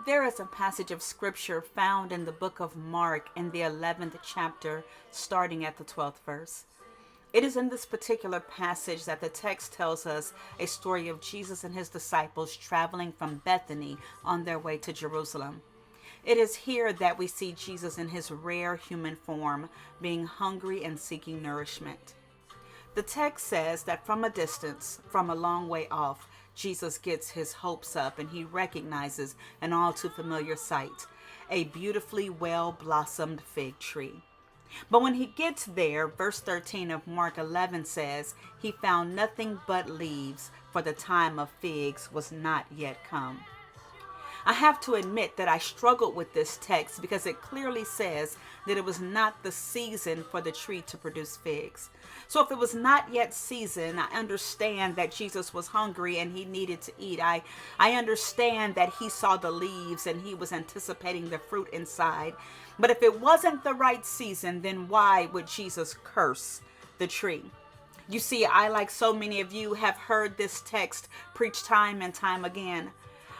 There is a passage of scripture found in the book of Mark in the 11th chapter, starting at the 12th verse. It is in this particular passage that the text tells us a story of Jesus and his disciples traveling from Bethany on their way to Jerusalem. It is here that we see Jesus in his rare human form, being hungry and seeking nourishment. The text says that from a distance, from a long way off, Jesus gets his hopes up and he recognizes an all too familiar sight, a beautifully well-blossomed fig tree. But when he gets there, verse 13 of Mark 11 says, he found nothing but leaves, for the time of figs was not yet come. I have to admit that I struggled with this text because it clearly says that it was not the season for the tree to produce figs. So if it was not yet season, I understand that Jesus was hungry and he needed to eat. I understand that he saw the leaves and he was anticipating the fruit inside. But if it wasn't the right season, then why would Jesus curse the tree? You see, I, like so many of you, have heard this text preached time and time again.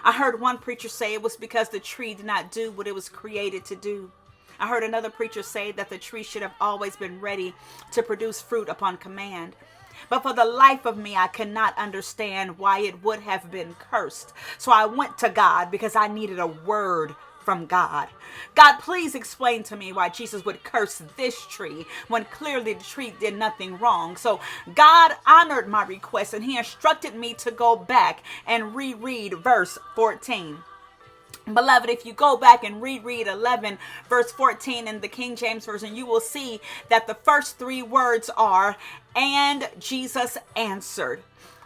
I heard one preacher say it was because the tree did not do what it was created to do. I heard another preacher say that the tree should have always been ready to produce fruit upon command. But for the life of me, I cannot understand why it would have been cursed. So I went to God because I needed a word from God. God, please explain to me why Jesus would curse this tree when clearly the tree did nothing wrong. So God honored my request and he instructed me to go back and reread verse 14. Beloved, if you go back and reread 11 verse 14 in the King James Version, you will see that the first three words are, and Jesus answered.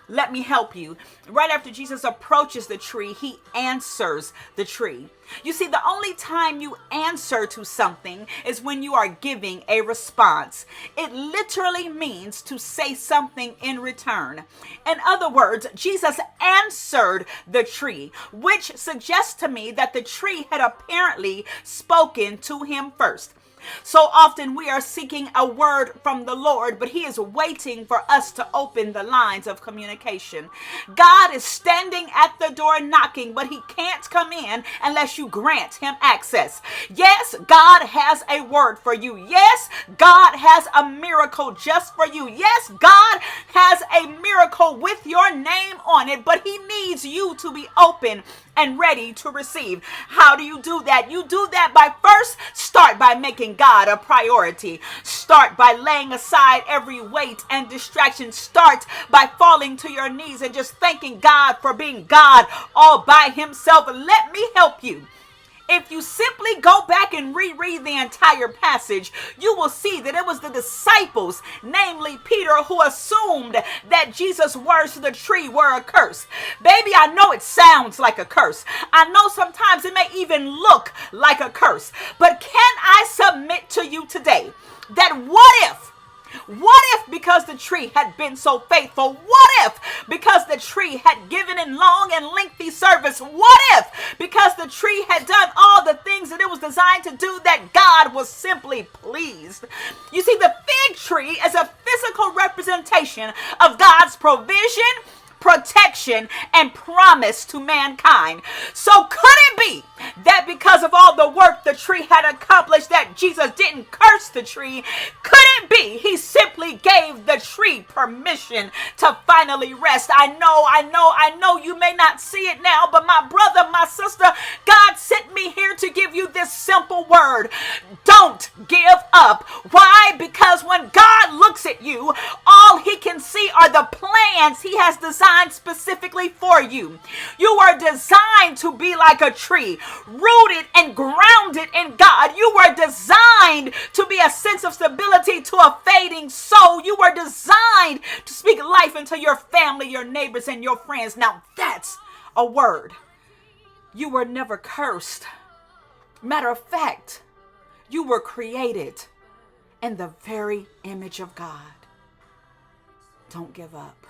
Let me help you. Right after Jesus approaches the tree, he answers the tree. You see, the only time you answer to something is when you are giving a response. It literally means to say something in return. In other words, Jesus answered the tree, which suggests to me that the tree had apparently spoken to him first. So often we are seeking a word from the Lord, but he is waiting for us to open the lines of communication. God is standing at the door knocking, but he can't come in unless you grant him access. Yes, God has a word for you. Yes, God has a miracle just for you. Yes, God has a miracle with your name on it, but he needs you to be open and ready to receive. How do you do that? You do that by start by making God a priority. Start by laying aside every weight and distraction. Start by falling to your knees and just thanking God for being God all by himself. Let me help you. If you simply go back and reread the entire passage, you will see that it was the disciples, namely Peter, who assumed that Jesus' words to the tree were a curse. Baby, I know it sounds like a curse. I know sometimes it may even look like a curse. But can I submit to you today that what if because the tree had been so faithful? What if because the tree had given in long and lengthy service? What if because the tree had done all the things that it was designed to do, that God was simply pleased? You see, the fig tree is a physical representation of God's provision, protection, and promise to mankind. So could it be that because of all the work the tree had accomplished, that Jesus didn't curse the tree? Could it be he simply gave the tree permission to finally rest? I know you may not see it now, but my brother, my sister, God sent me here to give you this simple word. Don't give up. Why? Because when God looks at you, all he can see are the plans he has designed specifically for you. You are designed to be like a tree, rooted and grounded in God. You were designed to be a sense of stability to a fading soul. You were designed to speak life into your family, your neighbors, and your friends. Now that's a word. You were never cursed. Matter of fact, you were created in the very image of God. Don't give up.